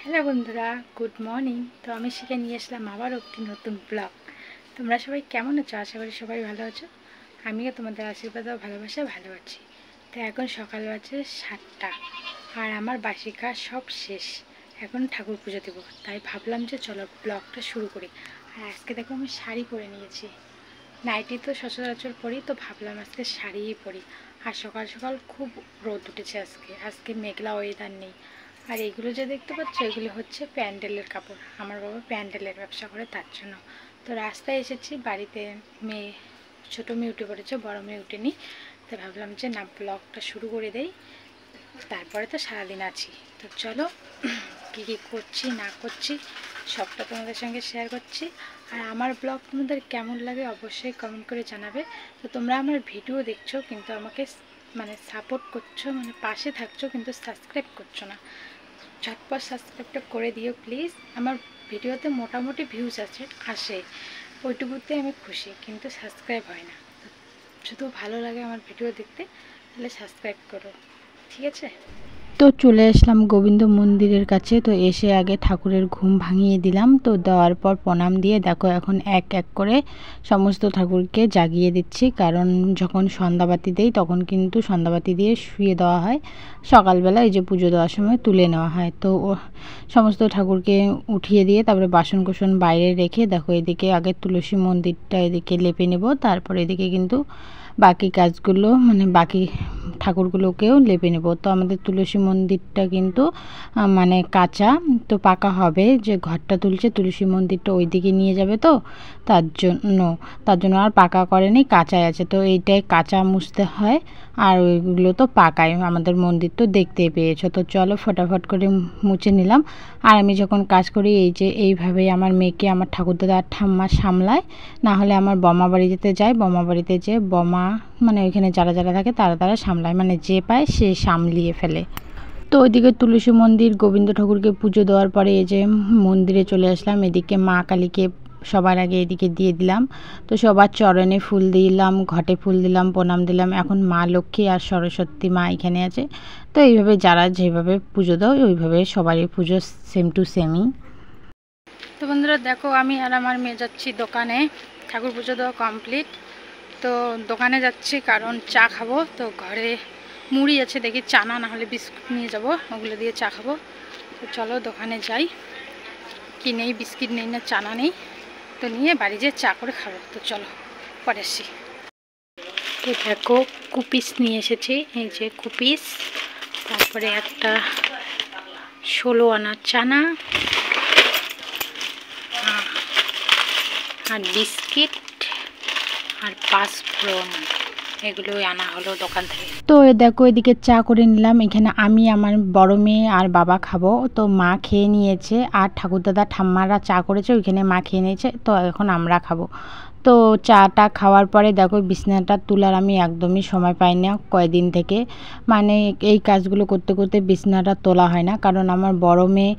Hello বন্ধুরা, good morning. তো আমি শিখে নিয়ে আসলাম আবার একটি নতুন ব্লগ। তোমরা সবাই কেমন আছো? আশা করি সবাই ভালো আছো। আমিও তোমাদের আশীর্বাদ ও ভালোবাসা ভালো আছি। তো এখন সকাল বাজে 7টা আর আমার বাসি কাজ সব শেষ। এখন ঠাকুর পুজো দেবো, তাই ভাবলাম যে চলো ব্লগটা শুরু করি। আর আজকে দেখো আমি শাড়ি পরে নিয়েছি। নাইটি তো সচরাচর পরি, তো ভাবলাম আজকে শাড়িই পরি। আর সকাল সকাল খুব রোদ উঠেছে আজকে মেঘলা ওয়েদার নেই। আর এগুলো যে দেখতে পাচ্ছ, এগুলো হচ্ছে প্যান্ডেলের কাপড়। আমার বাবা প্যান্ডেলের ব্যবসা করে, তার জন্য। তো রাস্তায় এসেছি, বাড়িতে মেয়ে, ছোটো মেয়ে উঠে পড়েছে, বড় মেয়ে উঠেনি। তো ভাবলাম যে না, ব্লগটা শুরু করে দেই, তারপরে তো সারাদিন আছি। তো চলো কী কী করছি না করছি সবটা তোমাদের সঙ্গে শেয়ার করছি। আর আমার ব্লগ তোমাদের কেমন লাগে অবশ্যই কমেন্ট করে জানাবে। তো তোমরা আমার ভিডিও দেখছো কিন্তু আমাকে সাপোর্ট করছো, পাশে থাকছো, কিন্তু সাবস্ক্রাইব করছো না। ঝটপট সাবস্ক্রাইবটা করে দিও প্লিজ। আমার ভিডিওতে মোটামুটি ভিউজ আসে, ওইটুকুতে আমি খুশি, কিন্তু সাবস্ক্রাইব হয় না। শুধু ভালো লাগে আমার ভিডিও দেখতে, তাহলে সাবস্ক্রাইব করো, ঠিক আছে? তো চলে আসলাম গোবিন্দ মন্দিরের কাছে। তো এসে আগে ঠাকুরের ঘুম ভাঙিয়ে দিলাম। তো দেওয়ার পর প্রণাম দিয়ে দেখো এখন এক এক করে সমস্ত ঠাকুরকে জাগিয়ে দিচ্ছি, কারণ যখন সন্ধ্যাবাতি দেই তখন কিন্তু সন্ধ্যাবাতি দিয়ে শুয়ে দেওয়া হয়। সকালবেলা এই যে পুজো দেওয়ার সময় তুলে নেওয়া হয়। তো সমস্ত ঠাকুরকে উঠিয়ে দিয়ে তারপরে বাসন কোসন বাইরে রেখে দেখো এদিকে আগে তুলসী মন্দিরটা এদিকে লেপে নেব, তারপর এদিকে কিন্তু বাকি কাজগুলো বাকি ঠাকুরগুলোকেও লেপে নেব। তো আমাদের তুলসী মন্দিরটা কিন্তু কাঁচা, তো পাকা হবে। যে ঘরটা তুলছে তুলসী মন্দিরটা ওই দিকে নিয়ে যাবে, তো তার জন্য আর পাকা করেনি, কাঁচাই আছে। তো এইটাই কাঁচা মুছতে হয়, আর ওইগুলো তো পাকাই। আমাদের মন্দির তো দেখতে পেয়েছো। তো চলো ফটাফট করে মুছে নিলাম। আর আমি যখন কাজ করি এই যে এইভাবেই আমার মেয়েকে আমার ঠাকুরদাদা আর ঠাম্মা সামলায়। না হলে আমার বমা বাড়িতে যায়, বমা বাড়িতে যে বমা ওইখানে যারা যারা থাকে তারা সামলায়, যে পায় সে সামলিয়ে ফেলে। তো ওইদিকে তুলসী মন্দির গোবিন্দ ঠাকুরকে পুজো দেওয়ার পরে এই যে মন্দিরে চলে আসলাম। এদিকে মা কালীকে সবার আগে এদিকে দিয়ে দিলাম। তো সবার চরণে ফুল দিলাম, ঘটে ফুল দিলাম, প্রণাম দিলাম। এখন মা লক্ষ্মী আর সরস্বতী মা এখানে আছে। তো এইভাবে যারা যেভাবে পুজো দাও ওইভাবে সবারই পুজো সেম টু সেমই। তো বন্ধুরা দেখো, আমি আর আমার মেয়ে যাচ্ছি দোকানে। ঠাকুর পুজো দেওয়া কমপ্লিট। তো দোকানে যাচ্ছি কারণ চা খাবো। তো ঘরে মুড়ি আছে, দেখি চানা না হলে বিস্কুট নিয়ে যাব, ওগুলো দিয়ে চা খাবো। তো চলো দোকানে যাই। কি নেই, বিস্কিট নেই না চানা নেই, তো নিয়ে বাড়ি যেয়ে চা করে খাবো। তো চলো পরে আসি। তো দেখো কুপিস নিয়ে এসেছি, এই যে কুপিস, তারপরে একটা 16 আনা চানা আর বিস্কিট আর পাঁচফোড়ন, এগুলোই আনা হলো দোকান থেকে। তো দেখো এদিকে চা করে নিলাম। এখানে আমি, আমার বড় মেয়ে আর বাবা খাবো। তো মা খেয়ে নিয়েছে, আর ঠাকুরদাদা ঠাম্মারা চা করেছে, ওইখানে মা খেয়ে নিয়েছে। তো এখন আমরা খাবো। তো চাটা খাওয়ার পরে দেখো বিছানাটা তোলার আমি একদমই সময় পাই না কয়েকদিন থেকে। এই কাজগুলো করতে করতে বিছানাটা তোলা হয় না, কারণ আমার বড় মেয়ে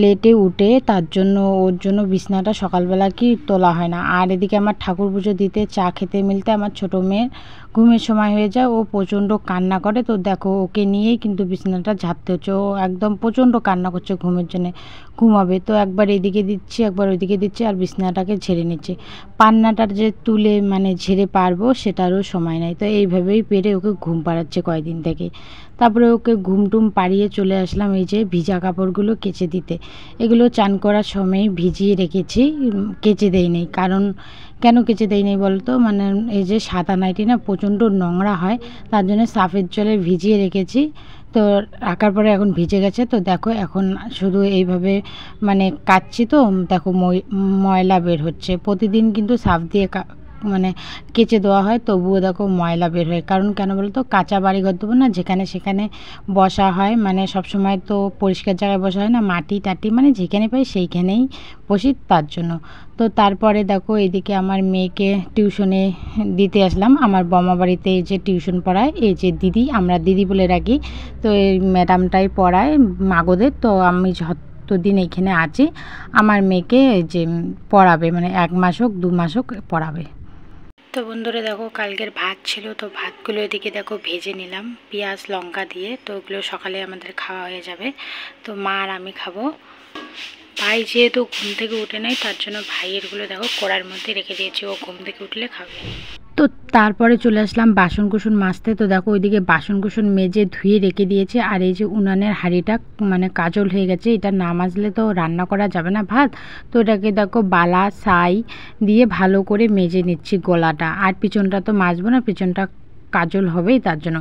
লেটে উঠে, তার জন্য ওর জন্য বিছানাটা সকালবেলা কি তোলা হয় না। আর এদিকে আমার ঠাকুর পুজো দিতে চা খেতে মিলতে আমার ছোটো মেয়ের ঘুমের সময় হয়ে যায়, ও প্রচণ্ড কান্না করে। তো দেখো ওকে নিয়েই কিন্তু বিছানাটা ঝাড়তে হচ্ছে, ও একদম প্রচণ্ড কান্না করছে ঘুমের জন্যে, ঘুমাবে। তো একবার এদিকে দিচ্ছি একবার ওইদিকে দিচ্ছি, আর বিছানাটাকে ঝেড়ে নিচ্ছে। পান্নাটার যে তুলে ঝেড়ে পারবো সেটারও সময় নেই। তো এইভাবেই পেরে ওকে ঘুম পাড়াচ্ছে কয়েকদিন থেকে। তারপরে ওকে ঘুমটুম পাড়িয়ে চলে আসলাম এই যে ভিজা কাপড়গুলো কেচে দিতে। এগুলো চান করার সময় ভিজিয়ে রেখেছি, কেচে দেই নেই। কারণ কেন কেচে দেই নেই বলতো, এই যে সাদা নাইটি না প্রচণ্ড নোংরা হয়, তার জন্য সাফের জলে ভিজিয়ে রেখেছি। তো রাখার পরে এখন ভিজে গেছে। তো দেখো এখন শুধু এইভাবে কাচ্ছি। তো দেখো ময়লা বের হচ্ছে। প্রতিদিন কিন্তু সার্ফ দিয়ে কেচে দেওয়া হয়, তবুও দেখো ময়লা বের হয়। কারণ কেন বলো তো, কাঁচা বাড়িঘর দেবো না, যেখানে সেখানে বসা হয়, সবসময় তো পরিষ্কার জায়গায় বসা হয় না, মাটি টাটি যেখানে পাই সেইখানেই বসি, তার জন্য। তো তারপরে দেখো এদিকে আমার মেয়েকে টিউশনে দিতে আসলাম। আমার বমা বাড়িতে এই যে টিউশন পড়ায় এই যে দিদি, আমরা দিদি বলে রাখি। তো এই ম্যাডামটাই পড়ায় মাগোদের। তো আমি যতদিন এখানে আছি আমার মেয়েকে যে পড়াবে, 1 মাস হোক 2 মাস হোক পড়াবে। তো বন্ধুরা দেখো, কালকের ভাত ছিল, তো ভাতগুলো এদিকে দেখো ভেজে নিলাম পেঁয়াজ লঙ্কা দিয়ে। তো ওগুলো সকালে আমাদের খাওয়া হয়ে যাবে। তো মা আর আমি খাবো। ভাই যেহেতু ঘুম থেকে উঠে নেই, তার জন্য ভাইয়েরগুলো দেখো কড়ার মধ্যে রেখে দিয়েছি, ও ঘুম থেকে উঠলে খাবে। তো তারপরে চলে আসলাম বাসন কুসন মাজতে। তো দেখো ওইদিকে বাসন কুসন মেজে ধুয়ে রেখে দিয়েছে। আর এই যে উনানের হাঁড়িটা মানে কাজল হয়ে গেছে, এটা না মাজলে তো রান্না করা যাবে না ভাত। তো এটাকে দেখো বালা ছাই দিয়ে ভালো করে মেজে নিচ্ছি গলাটা। আর পিছনটা তো মাজবো না, পিছনটা কাজল হবেই তার জন্য।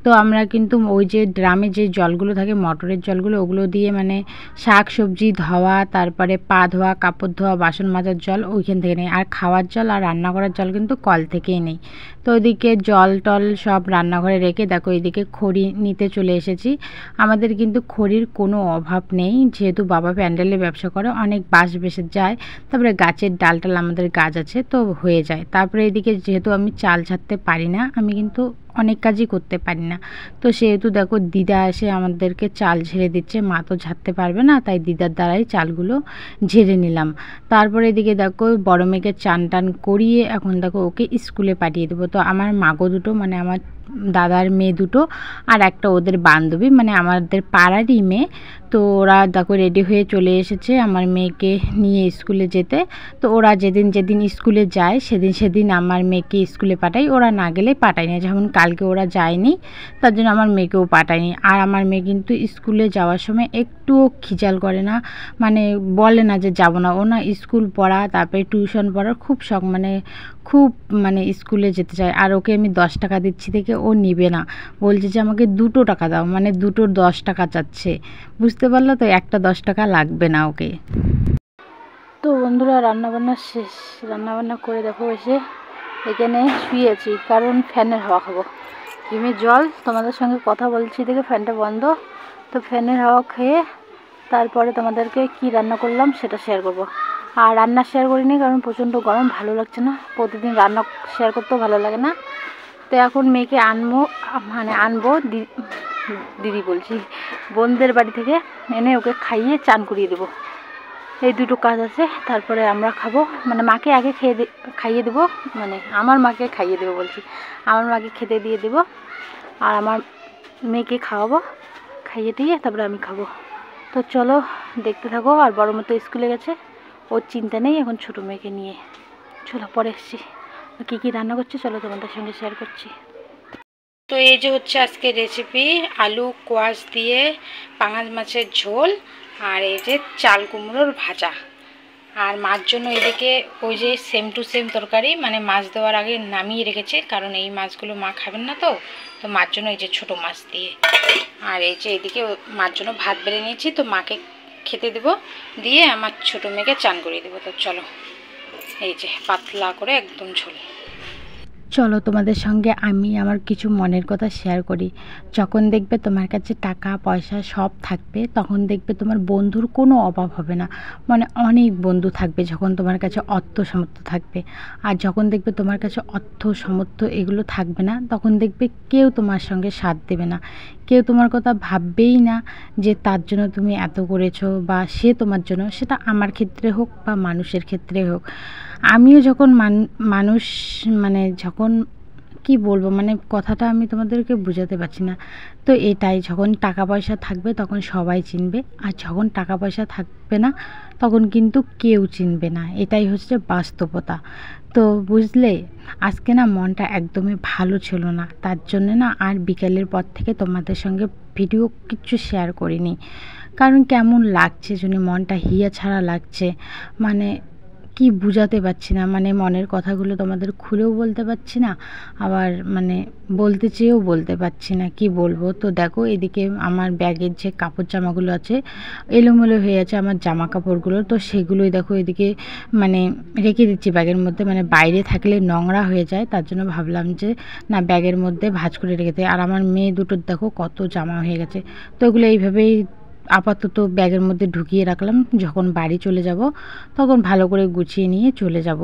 তো আমরা কিন্তু ওই যে ড্রামে যে জলগুলো থাকে, মোটরের জলগুলো, ওগুলো দিয়ে মানে শাক সবজি ধোয়া, তারপরে পা ধোয়া, কাপড় ধোয়া, বাসন মাজার জল ওইখান থেকে নেই। আর খাওয়ার জল আর রান্না করার জল কিন্তু কল থেকেই নেই। তো ওইদিকে জল টল সব রান্নাঘরে রেখে দেখো এইদিকে খড়ি নিতে চলে এসেছি। আমাদের কিন্তু খড়ির কোনো অভাব নেই, যেহেতু বাবা প্যান্ডেলে ব্যবসা করে, অনেক বাঁশ বেসে যায়। তারপরে গাছের ডাল টাল আমাদের গাছ আছে, তো হয়ে যায়। তারপরে এদিকে যেহেতু আমি চাল ছাড়তে পারি না, আমি কিন্তু অনেক কাজই করতে পারি না। তো সেহেতু দেখো দিদা এসে আমাদেরকে চাল ঝেড়ে দিচ্ছে। মা তো ঝাড়তে পারবে না, তাই দিদার দ্বারাই চালগুলো ঝেড়ে নিলাম। তারপরে এদিকে দেখো বড় মেয়েকে চান টান করিয়ে এখন দেখো ওকে স্কুলে পাঠিয়ে দেবো। তো আমার মাগো দুটো মানে আমার দাদার মেয়ে দুটো আর একটা ওদের বান্ধবী মানে আমাদের পাড়ারই মেয়ে, তো ওরা দেখো রেডি হয়ে চলে এসেছে আমার মেয়েকে নিয়ে স্কুলে যেতে। তো ওরা যেদিন যেদিন স্কুলে যায় সেদিন সেদিন আমার মেয়েকে স্কুলে পাঠাই, ওরা না গেলে পাঠাই না। যেমন কালকে ওরা যায়নি, তার জন্য আমার মেয়েকেও পাঠায়নি। আর আমার মেয়ে কিন্তু স্কুলে যাওয়ার সময় একটুও খিজাল করে না, মানে বলে না যে যাব না। ও না স্কুল পড়া, তারপরে টিউশন পড়ার খুব শখ, খুব স্কুলে যেতে চায়। আর ওকে আমি 10 টাকা দিচ্ছি থেকে ও নিবে না, বলছে যে আমাকে 2 টাকা দাও, মানে দুটোর 10 টাকা চাচ্ছে। বুঝতে পারলো তো, একটা 10 টাকা লাগবে না ওকে। তো বন্ধুরা রান্নাবান্না শেষ, রান্নাবান্না করে দেখো এসে এখানে শুয়েছি, কারণ ফ্যানের হাওয়া খাবো। ঘিমের জল তোমাদের সঙ্গে কথা বলছি দেখে ফ্যানটা বন্ধ। তো ফ্যানের হাওয়া খেয়ে তারপরে তোমাদেরকে কি রান্না করলাম সেটা শেয়ার করব। আর রান্না শেয়ার করিনি কারণ প্রচণ্ড গরম, ভালো লাগছে না, প্রতিদিন রান্না শেয়ার করতেও ভালো লাগে না। তো এখন মেয়েকে আনবো দিদি বলছি, বোনদের বাড়ি থেকে এনে ওকে খাইয়ে চান করিয়ে দেবো। এই দুটো কাজ আছে, তারপরে আমরা খাবো। মানে মাকে আগে খাইয়ে দেবো, মানে আমার মাকে খাইয়ে দেবো বলছি, আমার মাকে খেতে দিয়ে দেবো। আর আমার মেয়েকে খাওয়াবো, খাইয়ে দিয়ে তারপরে আমি খাবো। তো চলো দেখতে থাকো। আর বড় মতো স্কুলে গেছে, ওর চিন্তা নেই এখন ছোটো মেয়েকে নিয়ে। চলো পরে এসছি, কী কী রান্না করছি চলো তোমাদের সঙ্গে শেয়ার করছি। তো এই যে হচ্ছে আজকে রেসিপি, আলু কোয়াশ দিয়ে পাঙাশ মাছের ঝোল, আর এই যে চাল কুমড়োর ভাজা। আর মাছ জন্য এদিকে ওই যে সেম টু সেম তরকারি, মানে মাছ দেওয়ার আগে নামিয়ে রেখেছি, কারণ এই মাছগুলো মা খাবেন না। তো মাছ জন্য এই যে ছোটো মাছ দিয়ে। আর এই যে এদিকে মাছ জন্য ভাত বেড়ে নিয়েছি, তো মাকে খেতে দেবো, দিয়ে আমার ছোটো মেয়েকে চান করিয়ে দেবো। তো চলো এই যে পাতলা করে একদম ঝোল। চলো তোমাদের সঙ্গে আমি আমার কিছু মনের কথা শেয়ার করি। যখন দেখবে তোমার কাছে টাকা পয়সা সব থাকবে, তখন দেখবে তোমার বন্ধুর কোনো অভাব হবে না। মানে অনেক বন্ধু থাকবে যখন তোমার কাছে অর্থ সামর্থ্য থাকবে। আর যখন দেখবে তোমার কাছে অর্থ সামর্থ্য এগুলো থাকবে না, তখন দেখবে কেউ তোমার সঙ্গে সাথ দেবে না, কেউ তোমার কথা ভাববেই না যে তার জন্য তুমি এত করেছো বা সে তোমার জন্য। সেটা আমার ক্ষেত্রে হোক বা মানুষের ক্ষেত্রে হোক। আমিও যখন মানুষ যখন কি বলবো, কথাটা আমি তোমাদেরকে বোঝাতে পারছি না। তো এটাই, যখন টাকা পয়সা থাকবে তখন সবাই চিনবে, আর যখন টাকা পয়সা থাকবে না তখন কিন্তু কেউ চিনবে না। এটাই হচ্ছে বাস্তবতা। তো বুঝলে, আজকে না মনটা একদমই ভালো ছিল না, তার জন্যে না আর বিকেলের পর থেকে তোমাদের সঙ্গে ভিডিও কিছু শেয়ার করিনি। কারণ কেমন লাগছে শুনে, মনটা হিয়া ছাড়া লাগছে। কি বুঝাতে পারছি না, মনের কথাগুলো তোমাদের খুলেও বলতে পারছি না, আবার বলতে চেয়েও বলতে পারছি না কি বলবো। তো দেখো এদিকে আমার ব্যাগের যে কাপড় জামাগুলো আছে এলোমেলো হয়ে আছে, আমার জামা কাপড়গুলো, তো সেগুলোই দেখো এদিকে রেখে দিচ্ছি ব্যাগের মধ্যে। বাইরে থাকলে নোংরা হয়ে যায়, তার জন্য ভাবলাম যে না ব্যাগের মধ্যে ভাঁজ করে রেখে দিই। আর আমার মেয়ে দুটোর দেখো কত জামা হয়ে গেছে, তো ওগুলো এইভাবেই আপাতত ব্যাগের মধ্যে ঢুকিয়ে রাখলাম, যখন বাড়ি চলে যাব তখন ভালো করে গুছিয়ে নিয়ে চলে যাব।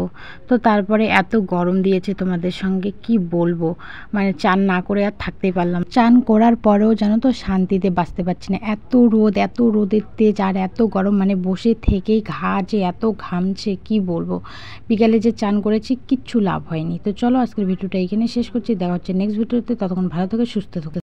তো তারপরে এত গরম দিয়েছে তোমাদের সঙ্গে কি বলবো, মানে চান না করে আর থাকতেই পারলাম। চান করার পরেও জানো তো শান্তিতে বাঁচতে পারছি না, এত রোদ, এত রোদের তেজ আর এত গরম, মানে বসে থেকেই ঘা যে এত ঘামছে কি বলবো। বিকালে যে চান করেছি কিচ্ছু লাভ হয়নি। তো চলো আজকের ভিডিওটা এখানে শেষ করছি, দেখা হচ্ছে নেক্সট ভিডিওতে। ততক্ষণ ভালো থেকে সুস্থ থাকো।